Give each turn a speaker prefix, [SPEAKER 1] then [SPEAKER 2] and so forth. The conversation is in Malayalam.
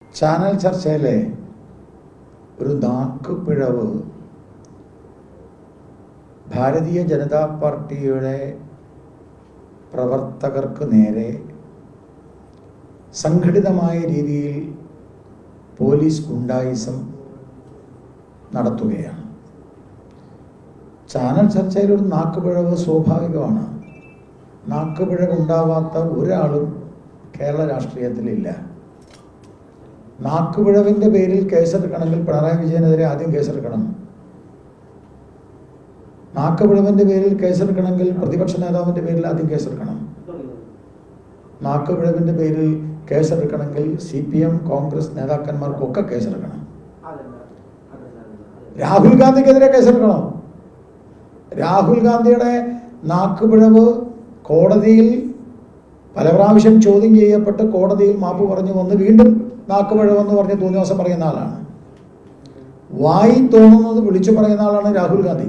[SPEAKER 1] ചാനൽ ചർച്ചയിലെ ഒരു നാക്കുപിഴവ് ഭാരതീയ ജനതാ പാർട്ടിയുടെ പ്രവർത്തകർക്ക് നേരെ സംഘടിതമായ രീതിയിൽ പോലീസ് ഗുണ്ടായിസം നടത്തുകയാണ്. ചാനൽ ചർച്ചയിൽ ഒരു നാക്കുപിഴവ് സ്വാഭാവികമാണ്. നാക്കുപിഴവുണ്ടാവാത്ത ഒരാളും കേരള രാഷ്ട്രീയത്തിലില്ല. നാക്കുപിഴവിൻ്റെ പേരിൽ കേസെടുക്കണമെങ്കിൽ പിണറായി വിജയനെതിരെ ആദ്യം കേസെടുക്കണം. നാക്കുപിഴവിൻ്റെ പേരിൽ കേസെടുക്കണമെങ്കിൽ പ്രതിപക്ഷ നേതാവിൻ്റെ പേരിൽ ആദ്യം കേസെടുക്കണം. നാക്കുപിഴവിൻ്റെ പേരിൽ കേസെടുക്കണമെങ്കിൽ CPM കോൺഗ്രസ് നേതാക്കന്മാർക്കൊക്കെ കേസെടുക്കണം. രാഹുൽ ഗാന്ധിക്കെതിരെ കേസെടുക്കണം. രാഹുൽ ഗാന്ധിയുടെ നാക്കുപിഴവ് കോടതിയിൽ പല പ്രാവശ്യം ചോദ്യം ചെയ്യപ്പെട്ട് കോടതിയിൽ മാപ്പ് പറഞ്ഞു വന്ന് വീണ്ടും നാക്കുപിഴവെന്ന് പറഞ്ഞ് തോന്നിയ ദിവസം പറയുന്ന ആളാണ്. വായി തോന്നുന്നത് വിളിച്ചു പറയുന്ന ആളാണ് രാഹുൽ ഗാന്ധി.